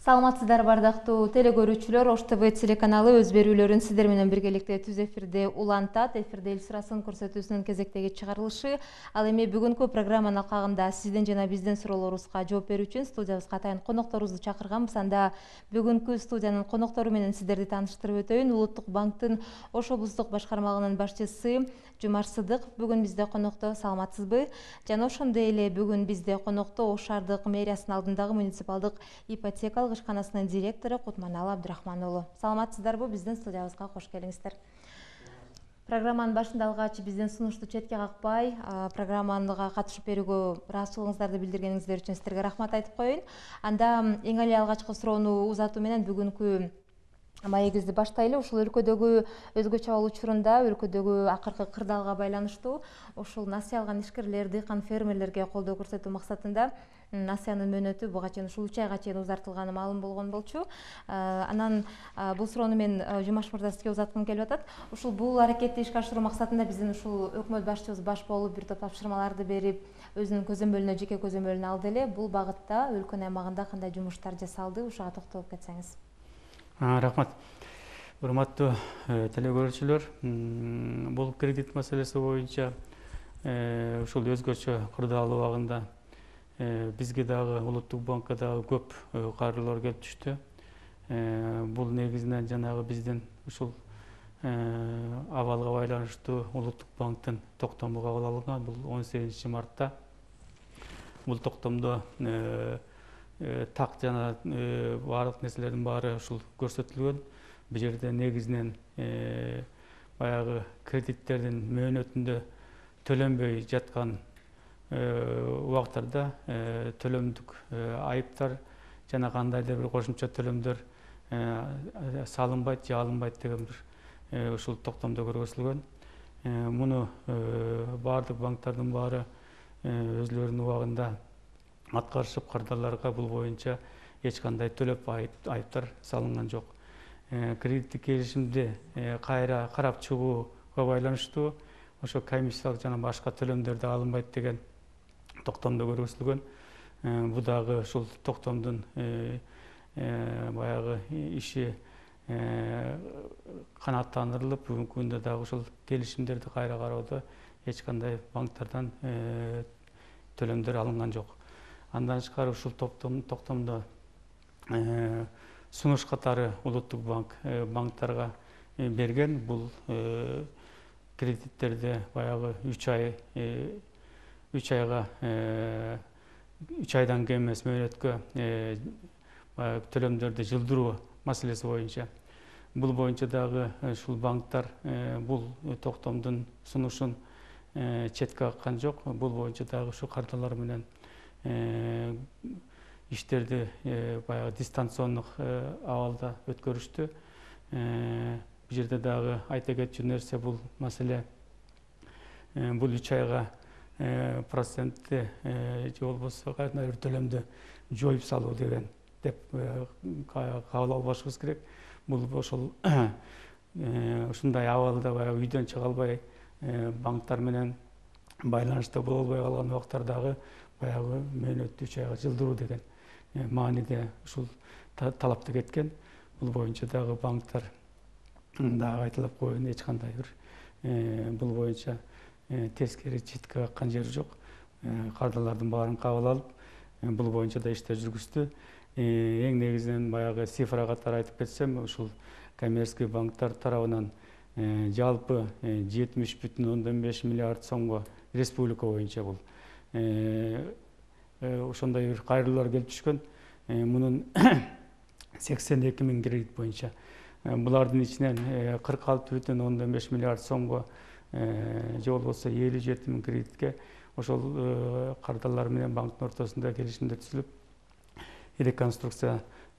Саламатсыздар бардактуу телекөрүүчүлөр, Ош ТВ телеканалы өз берүүлөрүн сиздер менен биргеликте түз эфирде улантат. Эфирде эл сурасын көрсөтүүсүнүн кезектеги чыгарылышы. Ал эми бүгүнкү программанын алкагында сиздин жана биздин суроолорубузга жооп берүү үчүн студиябызга атайын конокторубузду чакырганбыз. Анда бүгүнкү студиянын коноктору менен сиздерди тааныштырып өтөйүн. Улуттук банктын Ош облустук башкармалыгынын башчысы Жумаш Сыдыков бүгүн бизде конокто. Саламатсызбы? Жана ошондой эле бүгүн бизде конокто Ош шаардык мэриясынын алдындагы муниципалдык ипотекалык ишканасынын директору Кутманалы Абдрахман уулу. Саламатсыздарбы? Биздин студиябызга кош келиңиздер. Программанын башында алгач биздин сунушту четке какпай, программага катышып берүүгө ыраазычылыгыңыздарды билдиргениңиздер үчүн сиздерге рахмат айтып коеюн. Анда эң эле алгачкы суроону узатуу менен бүгүнкү маегибизди баштайлы. Ушул өлкөдөгү өзгөчө абал учурунда өлкөдөгү акыркы кырдаалга байланыштуу ушул насыя алган ишкерлер, дыйкан, фермерлерге колдоо көрсөтүү максатында насыянын мөөнөтү буга чейин ушул 3 айга чейин узартылганы маалым болгон болчу. Анан бул суроону мен Жумаш мырза сизге узаткым келип атат. Ушул бул аракетти ишке ашыруу максатында биздин ушул өкмөт башчыбыз баш болуп бир топ тапшырмаларды берип, өзүнүн көзөмөлүнө, жеке көзөмөлүнө алды эле. Бул багытта өлкөнүн аймагында кандай жумуштар жасалды? Ушуга токтолуп кетсеңиз. Рахмат. Урматтуу телекөрүүчүлөр, бул кредит маселеси боюнча ушул өзгөчө кырдаал убагында бизге дагы Улуттук банкка дагы көп кайрылуулар келип түштү. Бул негизинен жанагы биздин ушул абалга байланыштуу Улуттук банктын токтому кабыл алынган. Бул 18 мартта. Бул токтомдо так жана баардык нерселердин баары ушул көрсөтүлгөн. Бул жерде негизинен баягы кредиттердин мөөнөтүндө төлөнбөй жаткан убактарда төлөмдүк айыптар жана кандайдыр бир кошумча төлөмдөр салынбайт же алынбайт деген бир ушул токтомдо көргөзүлгөн. Муну баардык банктардын баары өзлөрүнүн убагында аткарышып, кырдаалдарга бул боюнча эч кандай төлөп айыптар салынган жок. Кредиттик келишимди кайра карап чыгууга байланыштуу ошо комиссиялык жана башка төлөмдөр да алынбайт деген токтомдо көргөзүлгөн. Бул дагы ушул токтомдун баягы иши канааттандырылып, бүгүнкү күндө дагы ушул келишимдерди кайра кароодо эч кандай банктардан төлөмдөр алынган жок. Андан тышкары ушул токтомдо сунуш катары Улуттук банк банктарга берген. Бул кредиттерди баягы 3 айдан кем эмес мөөнөткө төлөмдөрдү жылдыруу маселеси боюнча. Бул боюнча дагы ушул банктар бул токтомдун сунушун четке каккан жок. Бул боюнча дагы ушу карталар менен иштерди баягы дистанциондук абалда өткөрүштү. Бул жерде дагы айта кетчү нерсе, бул маселе бул 3 айга процентти же болбосо кандай бир төлөмдү жоюп салуу деген деп кабыл албашыбыз керек. Бул ошол ушундай абалда баягы үйдөн чыга албай банктар менен байланышта боло албай калган убактардагы баягы мөөнөттү 3 айга жылдыруу деген мааниде ушул талапты кеткен. Бул боюнча дагы банктар дагы айтылып коеюн, эч кандай бир бул боюнча тескери четке каккан жери жок. Кардалардын баарын кабыл алып, бул боюнча да иштер жүргүздү. Эң негизинен баягы цифра катары айтып кетсем, ушул коммерческий банктар тарабынан жалпы 70,5 миллиард сомго республика боюнча бул ошондой бир кайрылуулар келип түшкөн. Мунун 82 миң кредит боюнча. Булардын ичинен 46,5 миллиард сомго же болбосо 57 миң кредитке ошол кардалар менен банктын ортосунда келишимдер түзүлүп,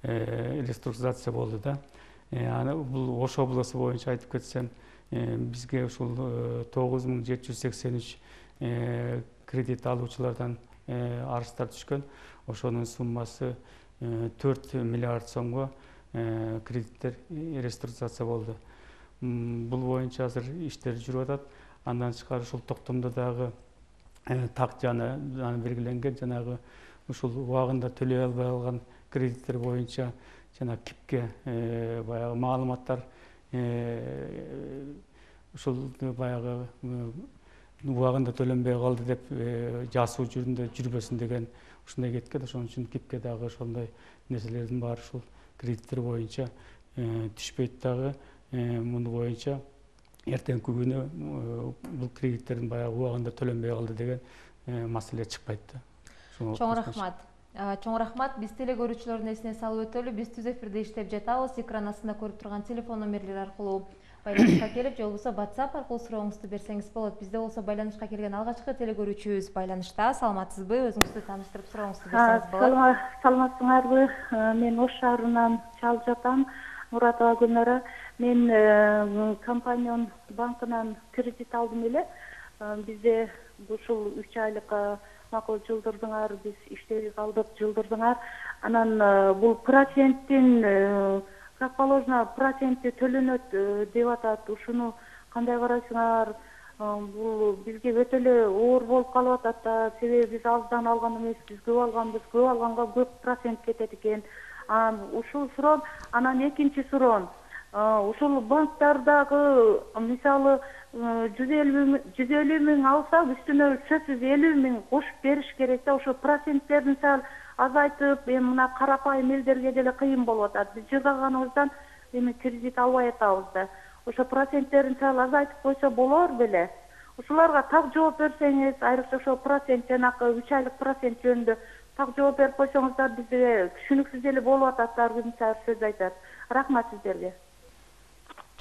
реструктуризация болду да. Бул Ош облусу боюнча айтып кетсем, бизге ушул 9783 кредит алуучулардан арыздар түшкөн. Ошонун суммасы 4 миллиард сомго кредиттер реструктуризация болду. Бул боюнча азыр иштер жүрүп атат. Андан тышкары ушул токтомдо дагы так жана белгиленген жанагы ушул убагында төлөй албай калган кредиттер боюнча жана кипке баягы маалыматтар ушул баягы убагында төлөнбөй калды деп жасуу жүрүндө жүрбөсүн деген ушундай кеткен. Ошон үчүн кипке дагы ошондой нерселердин баары ушул кредиттер боюнча түшпөйт дагы. Муну боюнча эртеңки күнү бул кредиттердин баягы убагында төлөнбөй калды деген маселе чыкпайт да. Чоң рахмат. Чоң рахмат. Биз теле көрүүчүлөрдүн эсине салып өтөлү. Биз түз эфирде иштеп жатабыз. Экран астында көрүп турган телефон номерлери аркылуу байланышка келип, же болбосо WhatsApp аркылуу сурооңузду берсеңиз болот. Бизде болсо байланышка келген алгачкы теле көрүүчүбүз байланышта. Саламатсызбы? Өзүңүздү тааныштырып сурооңузду берсеңиз болот. Саламатсыңарбы? Мен Ош шаарынан чалып жатам. Муратова Гүлнара. Мен компания банкынан кредит алдым эле. Бизде ушул 3 айлык макул жылдырдыңар, биз иштей калдык, жылдырдыңар. Анан бул проценттин как положено проценти төлөнөт деп атат. Ушуну кандай карайсыңар? Бул бизге өтө эле оор болуп калып атат да. Себеби биз аздан алган эмеспиз, көп алганбыз. Көп алганга көп процент кетет экен. Ушул суроом. Анан экинчи суроом. Ушул банктардагы мисалы 150 миң алса, үстүнө сөзсүз 50 миң кошуп бериш керек да. Ошо проценттерин сал азайтып, мына карапайым элдерге деле кыйын болуп атат. Биз жыгаганыбыздан эми кредит албай атабыз да. Ошо проценттерин сал азайтып койсо болор беле. Ушуларга так жооп берсеңиз, айрыкча ошо процент жанакы 3 айлык процент жөнүндө так жооп берип койсоңуздар, бизге түшүнүксүз эле болуп атат, ар ким сөз айтат. Рахмат сиздерге.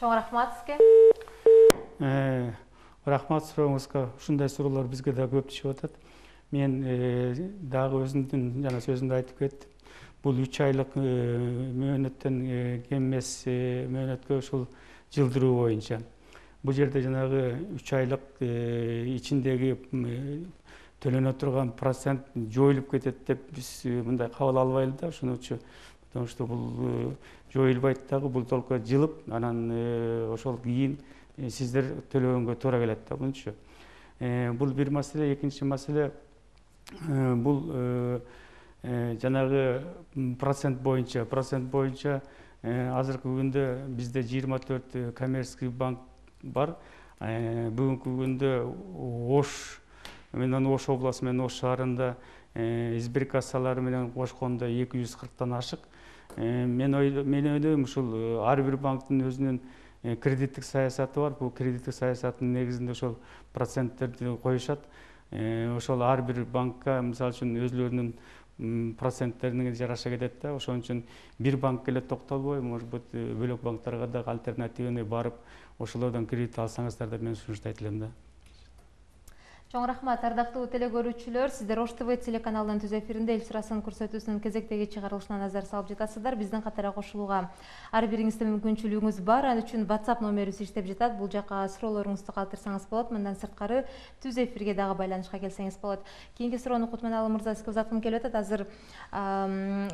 Чоң рахмат сизге. Рахмат сурооңузга. Ушундай суроолор бизге да көп түшүп атат. Мен дагы өзүмдүн жана сөзүмдө айтып кеттим. Бул 3 айлык мөөнөттөн кем эмес мөөнөткө ушул жылдыруу боюнча. Бул жерде жанагы 3 айлык ичиндеги төлөнө турган процент жоюлуп кетет деп биз мындай кабыл албайлы да. Ошонучу потому что бул жоюлбайт дагы, бул только жылып, анан ошол кийин сиздер төлөгөнгө туура келет да. Мынчу. Бул бир маселе. Экинчи маселе бул жанагы процент боюнча азыркы күндө бизде 24 коммерческий банк бар. Бүгүнкү күндө Ош менен Ош областы менен Ош шаарында избир кассалары менен кошкондо 240тан ашык. Мен ойлойм, ушул ар бир банктын өзүнүн кредиттик саясаты бар. Бул кредиттик саясаттын негизинде ошол проценттерди коюшат. Ошол ар бир банкка мисалы үчүн өзлөрүнүн проценттерине жараша кетет да. Ошон үчүн бир банкка эле токтолбой, может быть, бөлөк банктарга да альтернативный барып, ошолордон кредит алсаңыздар деп мен сунуштайт элем да. Чоң рахмат, ардактуу теле көрүүчүлөр. Сиздер Ош ТВ телеканалынын түз эфиринде эл сурасынын көрсөтүүсүнүн кезектеги чыгарылышына назар салып жатасыздар. Биздин катара кошулууга ар бириңизде мүмкүнчүлүгүңүз бар. Ал үчүн WhatsApp номерибиз иштеп жатат. Бул жака суроолоруңузду калтырсаңыз болот. Мындан сырткары түз эфирге дагы байланышка келсеңиз болот. Кийинки суроону Кутманалы мырза сизге узаткым келип атат. Азыр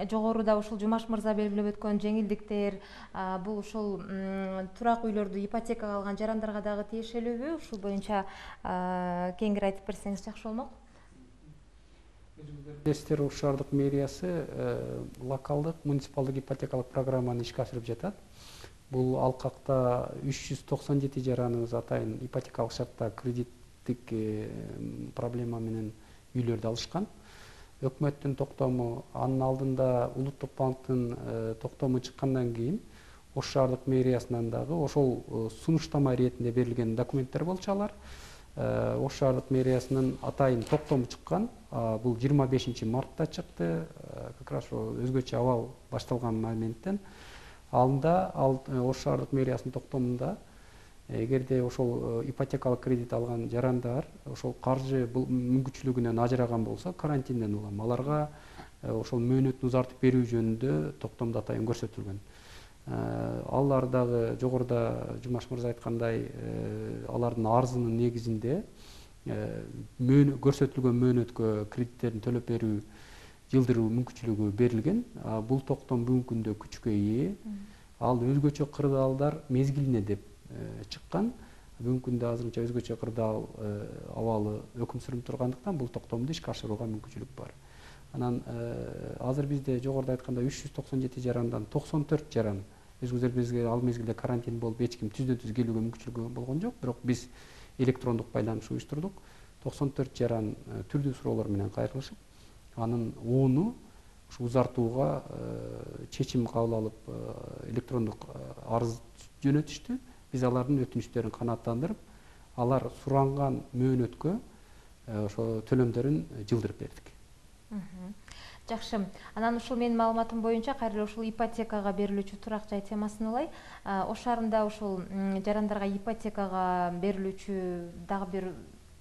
жогоруда ушул Жумаш мырза белгилеп өткөн жеңилдиктер бул ушул турак үйлөрдү ипотекага алган жарандарга дагы тиешелүүбү? Ушул боюнча кеңири айтып берсеңиз жакшы болмок. Билесиздер, Ош шаардык мэриясы локалдык муниципалдык ипотекалык программаны ишке ашырып жатат. Бул алкакта 397 жараныбыз атайын ипотекалык шартта кредиттик проблема менен үйлөрдү алышкан. Өкмөттүн токтому, анын алдында Улуттук банктын токтому чыккандан кийин Ош шаардык мэриясынан дагы ошол сунуштама иретинде берилген документтер болчу алар. Ош шаардык мэриясынын атайын токтому чыккан. Бул 25 мартта чыкты. Как раз өзгөчө абал башталган моменттен. Анда Ош шаардык мэриясынын токтомунда эгерде ошол ипотекалык кредит алган жарандар ошол каржы мүмкүнчүлүгүнөн ажыраган болсо, карантинден улам аларга ошол мөөнөтүн узартып берүү жөнүндө токтомдо атайын көрсөтүлгөн. Алар дагы жогоруда Жумаш мырза айткандай, алардын арызынын негизинде көрсөтүлгөн мөөнөткө кредиттерин төлөп берүү, жылдыруу мүмкүнчүлүгү берилген. Бул токтом бүгүнкү күндө күчкө ээ. Ал өзгөчө кырдаалдар мезгилине деп чыккан. Бүгүнкү күндө азырынча өзгөчө кырдаал абалы өкүм сүрүнүп тургандыктан бул токтомду ишке ашырууга мүмкүнчүлүк бар. Анан азыр бизде жогоруда айтканда 397 жарандан 94 жаран өзүңүздөр ал мезгилде карантин болуп эч ким түздөн түз келүүгө мүмкүнчүлүгү болгон жок, бирок биз электрондук байланыш уюштурдук. 94 жаран түрдүү суроолор менен кайрылышып, анын 10-у ушу узартууга чечим кабыл алып электрондук арыз жөнөтүштү. Биз алардын өтүнүчтөрүн канааттандырып, алар суранган мөөнөткө ошо төлөмдөрүн жылдырып бердик. Жакшы. Анан ушул менин маалыматым боюнча кайра эле ушул ипотекага берилүүчү турак жай темасын алай. Ош шаарында ушул жарандарга ипотекага берилүүчү дагы бир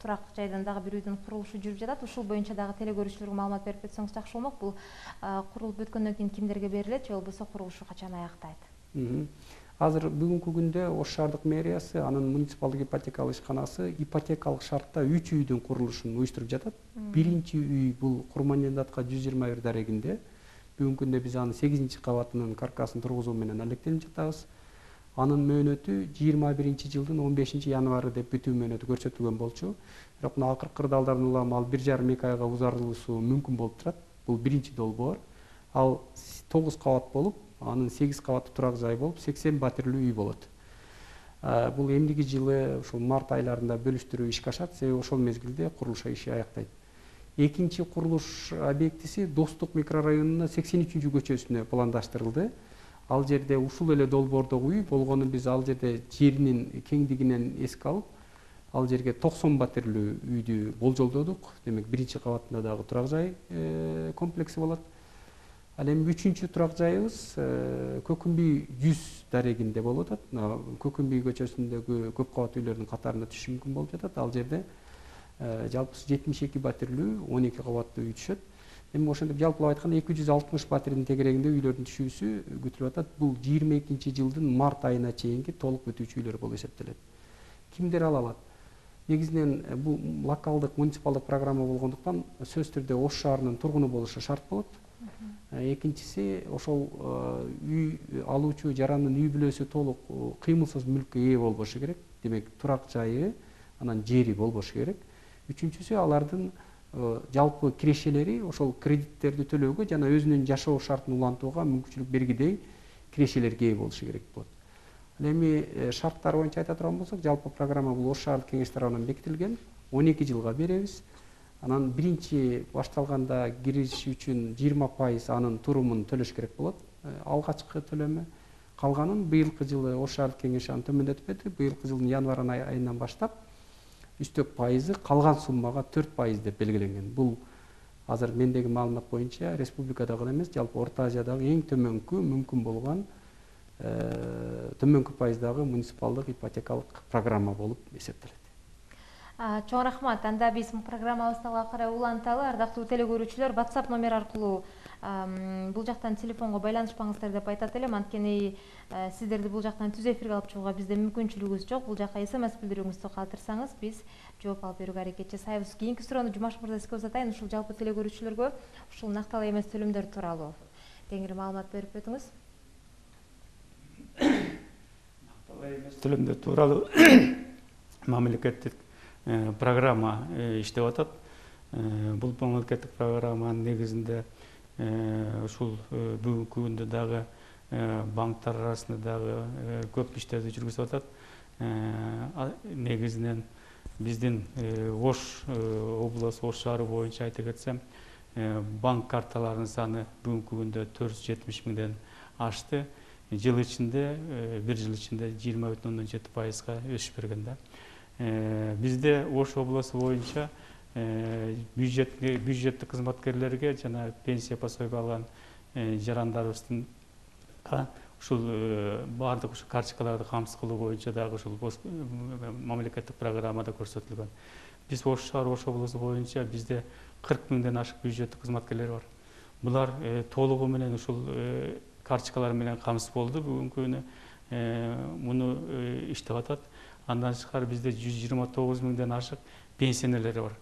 турак жайдан дагы бир үйдүн курулушу жүрүп жатат. Ушул боюнча дагы телекөрүүчүлөргө маалымат берип кетсеңиз жакшы болмок. Бул курулуп бүткөндөн кийин кимдерге берилет же болбосо курулушу качан аяктайт? Азыр бүгүнкү күндө Ош шаардык мэриясы, анын муниципалдык ипотекалык ишканасы ипотекалык шартта 3 үйдүн курулушун уюштуруп жатат. Биринчи үй бул Курмандатка 121 дарегинде. Бүгүнкү күндө биз анын 8-кабатынын каркасын тургузуу менен алектенип жатабыз. Анын мөөнөтү 21-жылдын 15-январы деп бүтүү мөөнөтү көрсөтүлгөн болчу. Бирок мына акыркы кырдаалдардан улам ал 1,5-2 айга узарылуусу мүмкүн болуп турат. Бул биринчи долбоор. Ал 9 кабат болуп, анын 8 кабаттуу турак жай болуп 80 батирлүү үй болот. Бул эмдиги жылы ушул март айларында бөлүштүрүү ишке ашат, себеби ошол мезгилде курулуш иши аяктайт. Экинчи курулуш объектиси Достук микрорайонунун 83-көчөсүнө пландаштырылды. Ал жерде ушул эле долбоордогу үй болгону биз ал жерде жеринин кеңдигинен эске алып, ал жерге 90 батирлүү үйдү болжолдодук. Демек, биринчи кабатында дагы турак жай комплекси болот. Ал эми 3-чү турак жайыбыз Көкүмбүй 100 дарегинде болуп атат. Көкүмбүй көчөсүндөгү көп кабат үйлөрдүн катарына түшүш мүмкүн болуп жатат. Ал жерде жалпысы 72 батирлүү 12 кабаттуу үй түшөт. Эми ошентип жалпылап айтканда 260 батирдин тегерегинде үйлөрдүн түшүүсү күтүлүп атат. Бул 22-жылдын март айына чейинки толук бүтүүчү үйлөр болуп эсептелет. Кимдер ала алат? Негизинен бул локалдык муниципалдык программа болгондуктан сөзсүз түрдө Ош шаарынын тургуну болушу шарт болот. Экинчиси, ошол үй алуучу жарандын үй бүлөсү толук кыймылсыз мүлккө ээ болбошу керек. Демек, турак жайы, анан жери болбошу керек. Үчүнчүсү, алардын жалпы кирешелери ошол кредиттерди төлөөгө жана өзүнүн жашоо шартын улантууга мүмкүнчүлүк бергидей кирешелерге ээ болушу керек болот. Ал эми шарттар боюнча айта турган болсок, жалпы программа бул Ош шаардык кеңеш тарабынан бекитилген. 12 жылга беребиз. Анан биринчи башталганда кириш үчүн 20% анын турумун төлөш керек болот. Алгачкы төлөмү. Калганын быйылкы жылы Ош шаардык кеңеш аны төмөндөтүп берди. Быйылкы жылдын январь айынан баштап үстөк пайызы калган суммага 4% деп белгиленген. Бул азыр мендеги маалымат боюнча республикада гана эмес, жалпы Орто Азиядагы эң төмөнкү мүмкүн болгон төмөнкү пайыздагы муниципалдык ипотекалык программа болуп эсептелет. Чоң рахмат. Анда биз программабызды алга карай уланталы. Ардактуу телекөрүүчүлөр, WhatsApp номер аркылуу бул жактан телефонго байланышпаңыздар деп айтат элем. Анткени сиздерди бул жактан түз эфирге алып чыгууга бизде мүмкүнчүлүгүбүз жок. Бул жака SMS билдирүүңүздү калтырсаңыз, биз жооп алып берүүгө аракет жасайбыз. Кийинки суроону Жумаш мырза сизге узатайын. Ушул жалпы телекөрүүчүлөргө ушул накталуу эмес төлөмдөр тууралуу кеңири маалымат берип өтүңүз. Накталуу эмес төлөмдөр тууралуу мамлекеттик программа иштеп атат. Бул мамлекеттик программанын негизинде ушул бүгүнкү күндө дагы банктар арасында дагы көп иштерди жүргүзүп атат. Негизинен биздин Ош облусу, Ош шаары боюнча айта кетсем, банк карталарынын саны бүгүнкү күндө 470 миңден ашты. Жыл ичинде, бир жыл ичинде 20,7%га өсүп берген да. Бизде Ош облусу боюнча бюджеттик кызматкерлерге жана пенсия пособие алган жарандарыбыздын ушул баардык ушул карточкаларды камсыз кылуу боюнча дагы ушул мамлекеттик программада көрсөтүлгөн. Биз Ош шаар, Ош облусу боюнча бизде 40 миңден ашык бюджеттик кызматкерлер бар. Булар толугу менен ушул карточкалар менен камсыз болду бүгүнкү күнү. Муну иштеп атат. Андан тышкары бизде 129 миңден ашык пенсионерлер бар.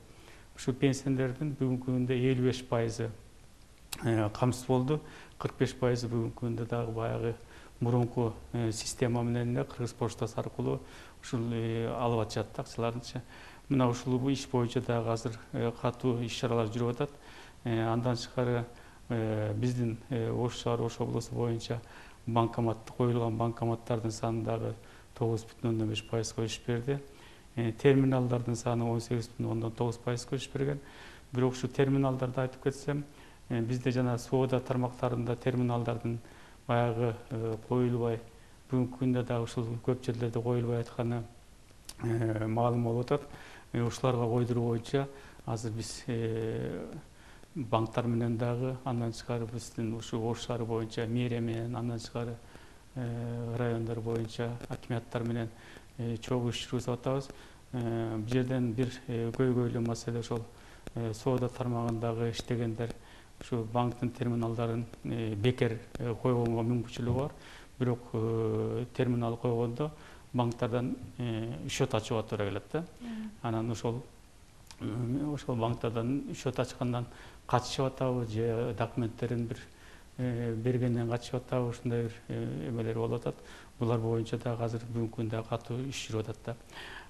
Ушул пенсионерлердин бүгүнкү күндө 55% камсыз болду. 45% бүгүнкү күндө дагы баягы мурунку система менен эле Кыргыз поштасы аркылуу ушул алып атышат акчаларын. Мына ушул иш боюнча дагы азыр катуу иш чаралар жүрүп атат. Андан тышкары биздин Ош шаар, Ош облусу боюнча коюлган банкоматтардын саны дагы 9,5%-га өсүп берди. Терминалдардын саны 18,9%-га өсүп берген. Бирок ушу терминалдарды айтып кетсем, бизде жана соода тармактарында терминалдардын баягы коюлбай, бүгүнкү күндө дагы ушул көп жерлерде коюлбай атканы маалым болуп атат. Ушуларга койдуруу боюнча азыр биз банктар менен дагы, андан тышкары биздин ушу Ош шаары боюнча мэрия менен, андан тышкары райондор боюнча акиматтар менен чогуу иш жүргүзүп атабыз. Бул жерден бир көйгөйлүү маселе ошол соода тармагындагы иштегендер ушу банктын терминалдарын бекер койгонго мүмкүнчүлүгү бар. Бирок терминал койгондо банктардан счет ачууга туура келет да. Анан ошол банктардан счет ачкандан качышып атабы же документтерин бир бергенден качышып атабы, ушундай бир эмелер болуп атат. Булар боюнча дагы азыр бүгүнкү күндө катуу иш жүрүп атат да.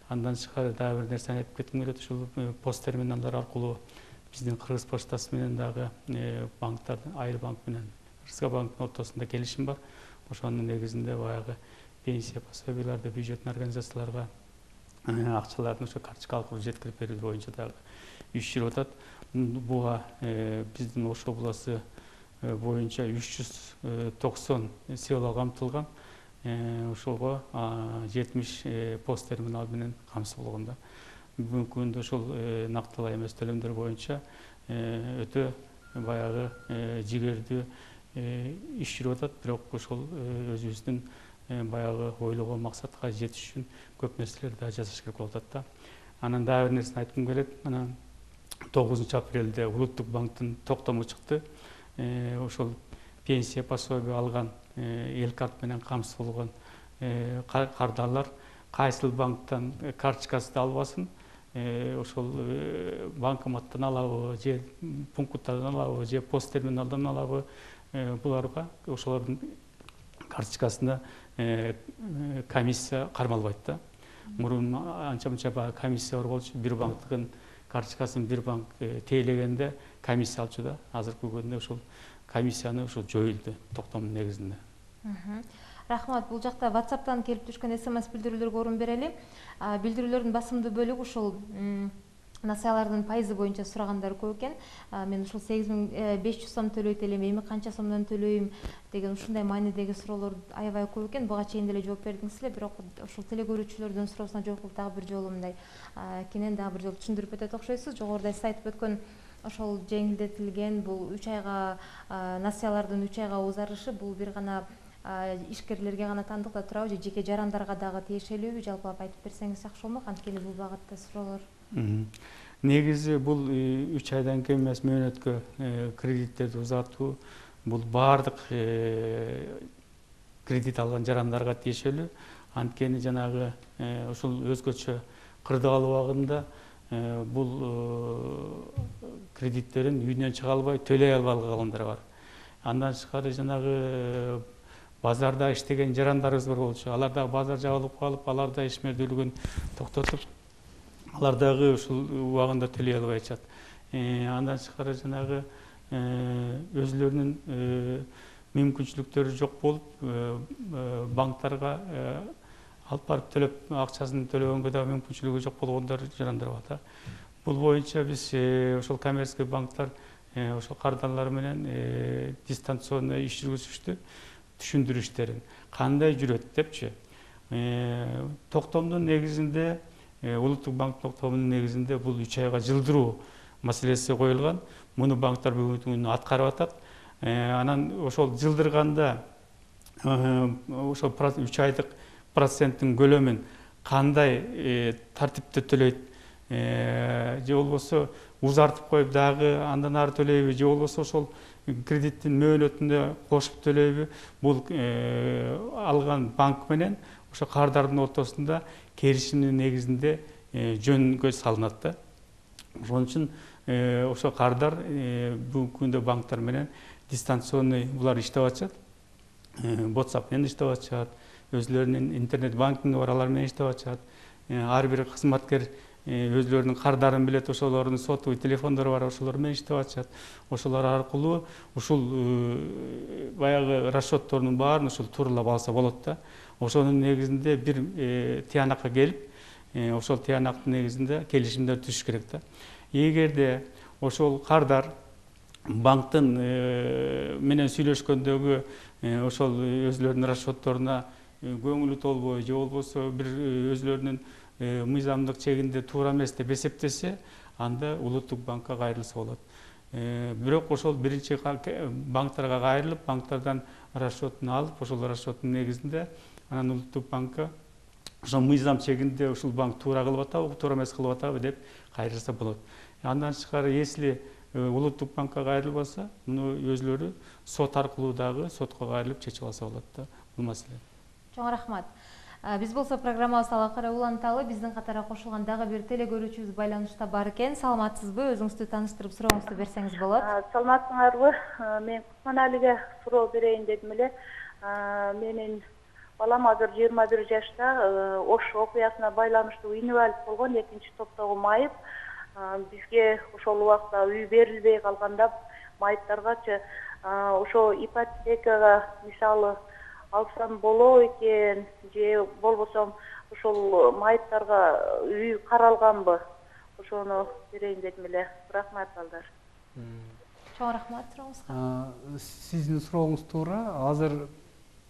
Андан тышкары дагы бир нерсени айтып кетким келет. Ушул пост терминалдар аркылуу биздин Кыргыз почтасы менен дагы банктар, Айрбанк менен Кыргызга банктын ортосунда келишим бар. Ошонун негизинде баягы пенсия пособияларды бюджеттик организацияларга акчалардын ошо карточкалык жеткирип берүү боюнча дагы иш жүрүп атат. Буга биздин Ош облусу боюнча 390 село камтылган. Ошого 70 пост терминал менен камсыз болгон да. Бүгүнкү күндө ошол нактылай эмес төлөмдөр боюнча өтө баягы жигердүү иш жүрүп атат. Бирок ошол өзүбүздүн баягы ойлогон максатка жетиш үчүн көп нерселерди да жасаш керек болуп атат да. Анан дагы бир нерсени айткым келет. Анан 9 апрелде Улуттук банктын токтому чыкты. Ошол пенсия пособие алган эл карт менен камсыз болгон кардарлар кайсыл банктан карточкасы албасын, ошол банкоматтан алабы, же пункттардан алабы, же пост терминалдан алабы, буларга ошолордун карточкасына комиссия кармалбайт да. Мурун анча-мынча комиссия бар болчу, бир банктын карточкасын бир банк тейлегенде комиссия алчу да. Азыркы күндө ошол комиссияны ошол жоюлду токтомдун негизинде. Рахмат. Бул жакта WhatsApp'тан келип түшкөн SMS билдирүүлөргө орун берели. Билдирүүлөрдүн басымдуу бөлүгү ушул насыялардын пайызы боюнча сурагандар көп экен. Мен ушул 8500 сом төлөйт элем, эми канча сомдон төлөйм деген ушундай маанидеги суроолор аябай көп экен. Буга чейин деле жооп бердиңиз эле, бирок ушул телегөрүүчүлөрдүн суроосуна жооп кылып дагы бир жолу мындай кенен дагы бир жолу түшүндүрүп өтөт окшойсуз. Жогоруда сиз айтып өткөн ошол жеңилдетилген бул 3 айга насыялардын 3 айга узарышы бул бир гана ишкерлерге гана тандыкта турабы, же жеке жарандарга дагы тиешелүүбү? Жалпылап айтып берсеңиз жакшы болмок, анткени бул багытта суроолор. Негизи бул 3 айдан кем эмес мөөнөткө кредиттерди узартуу бул баардык кредит алган жарандарга тиешелүү. Анткени жанагы ушул өзгөчө кырдаал убагында бул кредиттерин үйүнөн чыга албай, төлөй албай калгандар бар. Андан тышкары жанагы базарда иштеген жарандарыбыз бар болчу. Алар дагы базар жабылып калып, алар да ишмердүүлүгүн токтотуп, алар дагы ушул убагында төлөй албай атышат. Андан тышкары жанагы өзүлөрүнүн мүмкүнчүлүктөрү жок болуп, банктарга алып барып төлөп, акчасын төлөгөнгө дагы мүмкүнчүлүгү жок болгондор жарандар бар да. Бул боюнча биз ошол коммерческий банктар ошол кардарлар менен дистанционно иш жүргүзүштү, түшүндүрүү иштерин кандай жүрөт депчи. Токтомдун негизинде, Улуттук банк токтомунун негизинде бул 3 айга жылдыруу маселеси коюлган. Муну банктар бүгүнкү күндө аткарып атат. Анан ошол жылдырганда ошол 3 айдык проценттин көлөмүн кандай тартипте төлөйт, же болбосо узартып коюп дагы андан ары төлөйбү, же болбосо ошол кредиттин мөөнөтүндө кошуп төлөйбү, бул алган банк менен ошо кардардын ортосунда келишимдин негизинде жөнгө салынат да. Ошон үчүн ошо кардар бүгүнкү күндө банктар менен дистанционный булар иштеп атышат. WhatsApp менен иштеп атышат, өзүлөрүнүн интернет банкинги бар, алар менен иштеп атышат. Ар бир кызматкер өзлөрүнүн кардарын билет, ошолордун сотовый телефондору бар, ошолор менен иштеп атышат. Ошолор аркылуу ушул баягы расчеттордун баарын ушул тууралап алса болот да. Ошонун негизинде бир тыянакка келип, ошол тыянактын негизинде келишимдер түзүш керек да. Эгерде ошол кардар банктын менен сүйлөшкөндөгү ошол өзлөрүнүн расчетторуна көңүлү толбой же болбосо бир өзлөрүнүн мыйзамдык чегинде туура эмес деп эсептесе, анда улуттук банкка кайрылса болот. Бирок ошол биринчи банктарга кайрылып, банктардан расчетун алып, ошол расчеттун негизинде анан улуттук банкка ошол мыйзам чегинде ушул банк туура кылып атабы, туура эмес кылып атабы деп кайрылса болот. Андан тышкары, если улуттук банкка кайрылбаса, муну өзлөрү сот аркылуу дагы сотко кайрылып чечип алса болот да бул маселе. Чоң рахмат. Биз болсо программабызды ала карай уланталы. Биздин катарга кошулган дагы бир телегөрүүчүбүз байланышта бар экен. Саламатсызбы? Өзүңүздү тааныштырып сурооңузду берсеңиз болот. Саламатсыңарбы? Мен Кусманалиге суроо берейин дедим эле. Менин балам азыр 21 жашта, Ош окуясына байланыштуу инвалид болгон, 2-топтогу майып. Бизге ошол убакта үй берилбей калганда майыптаргачы ошо ипотекага мисалы алсам боло экен, же болбосо ошол майыптарга үй каралганбы? Ошону берейин дедим эле. Рахмат балдар. Чоң рахмат сурооңузга. Сиздин сурооңуз туура. Азыр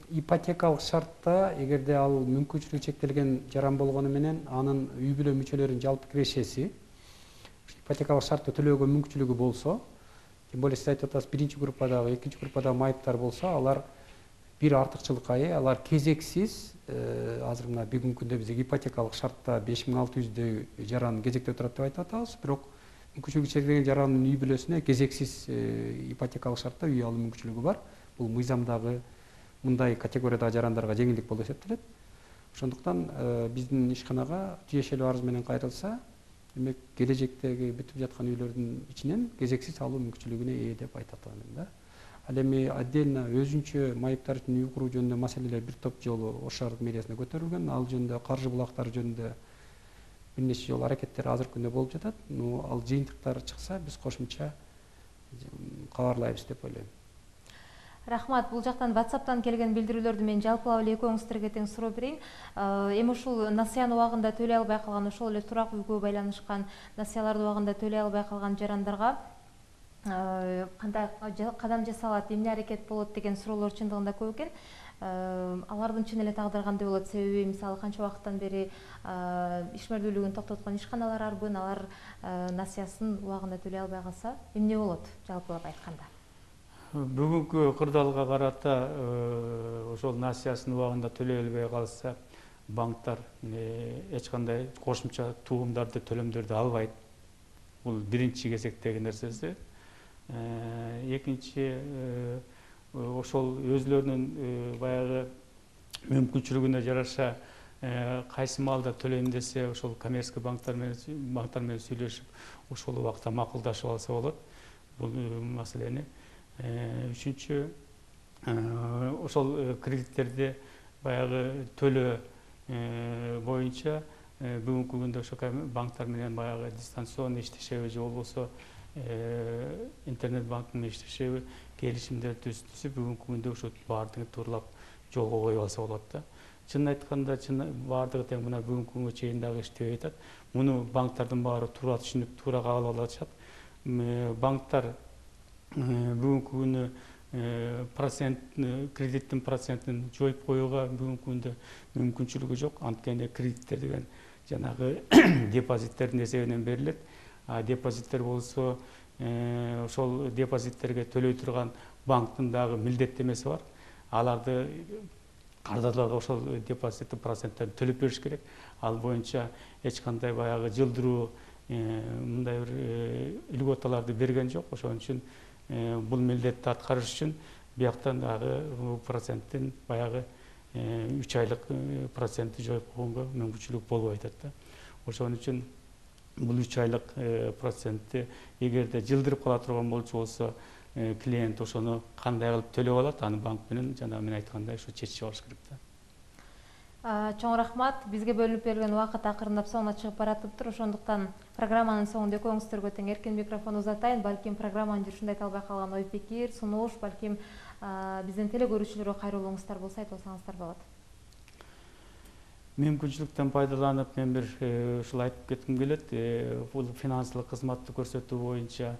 ипотекалык шартта эгерде ал мүмкүнчүлүгү чектелген жаран болгону менен анын үй бүлө мүчөлөрүнүн жалпы кирешеси ипотекалык шартты төлөөгө мүмкүнчүлүгү болсо, тем более сиз айтып атасыз, биринчи группадагы, экинчи группадагы майыптар болсо, алар бир артыкчылыкка ээ, алар кезексиз азыр мына бүгүнкү күндө бизде ипотекалык шартта 5600 жаран кезекте турат деп айтып атабыз. Бирок мүмкүнчүлүгү чектелген жарандын үй бүлөсүнө кезексиз ипотекалык шартта үй алуу мүмкүнчүлүгү бар. Бул мыйзамдагы мындай категориядагы жарандарга жеңилдик болуп эсептелет. Ошондуктан биздин ишканага тиешелүү арыз менен кайрылса, демек келечектеги бүтүп жаткан үйлөрдүн ичинен кезексиз алуу мүмкүнчүлүгүнө ээ деп айтат атам да. Ал эми отдельно өзүнчө майыптар үчүн үй куруу жөнүндө маселелер бир топ жолу Ош шаардык мэриясына көтөрүлгөн. Ал жөнүндө каржы булактары жөнүндө бир нече жолу аракеттер азыркы күндө болуп жатат. Ал жыйынтыктар чыкса, биз кошумча кабарлайбыз деп ойлойм. Рахмат. Бул жактан WhatsApp'тан келген билдирүүлөрдү мен жалпылап эле экөөңүздөргө тең суроо берейин. Эми ушул насыяны убагында төлөй албай калган, ошол эле турак үйгө байланышкан насыяларды убагында төлөй албай калган жарандарга кандай кадам жасалат, эмне аракет болот деген суроолор чындыгында көп экен. Алардын чын эле тагдыры кандай болот? Себеби мисалы канча убакыттан бери ишмердүүлүгүн токтоткон ишканалар арбын, алар насыясын убагында төлөй албай калса, эмне болот жалпылап айтканда? Бүгүнкү кырдаалга карата ошол насыясын убагында төлөй албай калса, банктар эч кандай кошумча туумдарды, төлөмдөрдү албайт. Бул биринчи кезектеги нерсеси. Экинчи, ошол өзлөрүнүн баягы мүмкүнчүлүгүнө жараша кайсы маалда төлөйм десе, ошол коммерческий банктар менен сүйлөшүп, ошол убакта макулдашып алса болот бул маселени. Үчүнчү, ошол кредиттерди баягы төлөө боюнча бүгүнкү күндө ошо банктар менен баягы дистанционный иштешеби же болбосо интернет банк менен иштешеби, келишимдер түзүп, бүгүнкү күндө ошо баардыгын тууралап жолго коюп алса болот да. Чынын айтканда, баардыгы тең мына бүгүнкү күнгө чейин дагы иштебей атат. Муну банктардын баары туура түшүнүп, туура кабыл алып атышат. Банктар бүгүнкү күнү кредиттин процентин жоюп коюуга бүгүнкү күндө мүмкүнчүлүгү жок. Анткени кредиттер деген жанагы депозиттердин эсебинен берилет. Депозиттер болсо, ошол депозиттерге төлөй турган банктын дагы милдеттемеси бар. Аларды кардарларга ошол депозиттин проценттерин төлөп бериш керек. Ал боюнча эч кандай баягы жылдыруу мындай бир льготаларды берген жок. Ошон үчүн бул милдетти аткарыш үчүн бияктан дагы проценттин баягы 3 айлык процентти жоюп койгонго мүмкүнчүлүк болбой атат да. Ошон үчүн бул 3 айлык процентти эгерде жылдырып кала турган болсо, клиент ошону кандай кылып төлөп алат, аны банк менен жана мен айткандай ушу чечип алыш керек да. Чоң рахмат. Бизге бөлүнүп берилген убакыт акырындап соңуна чыгып баратыптыр. Ошондуктан программанын соңунда экөөңүздөргө тең эркин микрофон узатайын. Балким программанын жүрүшүндө айта албай калган ой пикир, сунуш, балким биздин теле көрүүчүлөргө кайрылууңуздар болсо айтып алсаңыздар болот. Мүмкүнчүлүктөн пайдаланып, мен бир ушул айтып кетким келет. Бул финансылык кызматты көрсөтүү боюнча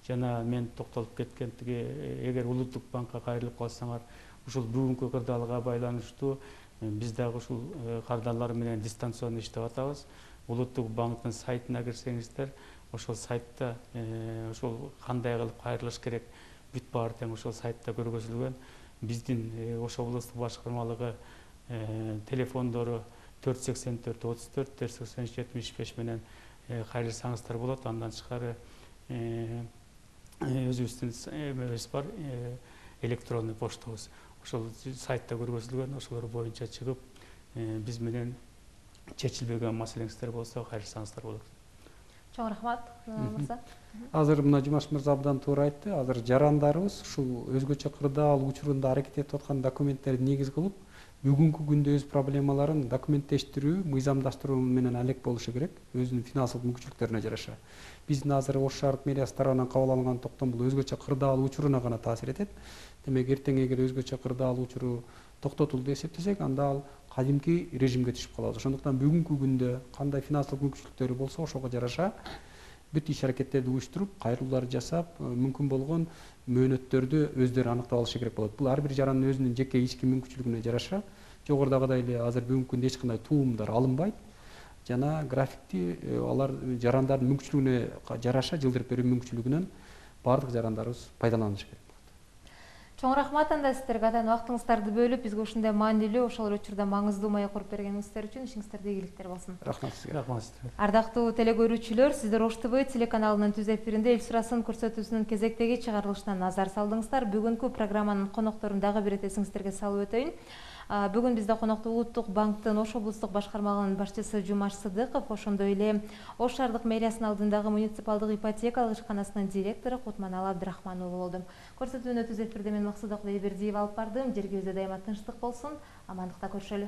жана мен токтолуп кеткен эгер Улуттук банкка кайрылып калсаңар, ушул бүгүнкү кырдаалга байланыштуу биз дагы ушул кардарлар менен дистанционно иштеп атабыз. Улуттук банктын сайтына кирсеңиздер, ошол сайтта ошол кандай кылып кайрылыш керек бүт баары тең ошол сайтта көргөзүлгөн. Биздин Ош облустук башкармалыгы телефондору 484 34 483 75 менен кайрылсаңыздар болот. Андан тышкары өзүбүздүн эмебиз бар, электронный поштабыз. Ошол сайтта көргөзүлгөн, ошолор боюнча чыгып, биз менен чечилбеген маселеңиздер болсо кайрылсаңыздар болот. Чоң рахмат, мырза. Азыр мына Жумаш мырза абдан туура айтты. Азыр жарандарыбыз ушул өзгөчө кырдаал учурунда аракет этип аткан документтерди негиз кылып, бүгүнкү күндө өз проблемаларын документтештирүү, мыйзамдаштыруу менен алек болушу керек, өзүнүн финансылык мүмкүнчүлүктөрүнө жараша. Биздин азыр Ош шаардык мэриясы тарабынан кабыл алынган токтом бул өзгөчө кырдаал учуруна гана таасир этет. Демек эртең эгер өзгөчө кырдаал учуру токтотулду деп эсептесек, анда ал кадимки режимге түшүп калат. Ошондуктан бүгүнкү күндө кандай финансылык мүмкүнчүлүктөрү болсо, ошого жараша бүт иш аракеттерди уюштуруп, кайрылууларды жасап, мүмкүн болгон мөөнөттөрдү өздөрү анықтап алышы керек болот. Бул ар бир жарандын өзүнүн жеке ички мүмкүнчүлүгүнө жараша, жогорудагыдай эле азыр бүгүнкү күндө эч кандай туумдар алынбайт жана графикти алар жарандардын мүмкүнчүлүгүнө жараша жылдырып берүү мүмкүнчүлүгүнөн баардык жарандарыбыз пайдаланышы керек. Чоң рахмат анда сиздерге атайын убактыңыздарды бөлүп, бизге ушундай маанилүү, ошол эле учурда маңыздуу маек куруп бергениңиздер үчүн ишиңиздерде ийгиликтер болсун. Рахмат сизге. Рахмат сизге. Ардактуу телекөрүүчүлөр, сиздер Ош ТВ телеканалынын түз эфиринде Эл сурасын көрсөтүүсүнүн кезектеги чыгарылышына назар салдыңыздар. Бүгүнкү программанын конокторун дагы бир эте эсиңиздерге салып өтөйүн. Бүгүн бизде конокто Улуттук банктын Ош облустук башкармалыгынын башчысы Жумаш Сыдыков, ошондой эле Ош шаардык мэриясынын алдындагы муниципалдык ипотекалык ишканасынын директору Кутманалы Абдрахман уулу болду. Көрсөтүүнү түз эфирде мен Максуда Кудайбердиева алып бардым. Жергибизде дайыма тынчтык болсун, амандыкта көрүшөлү.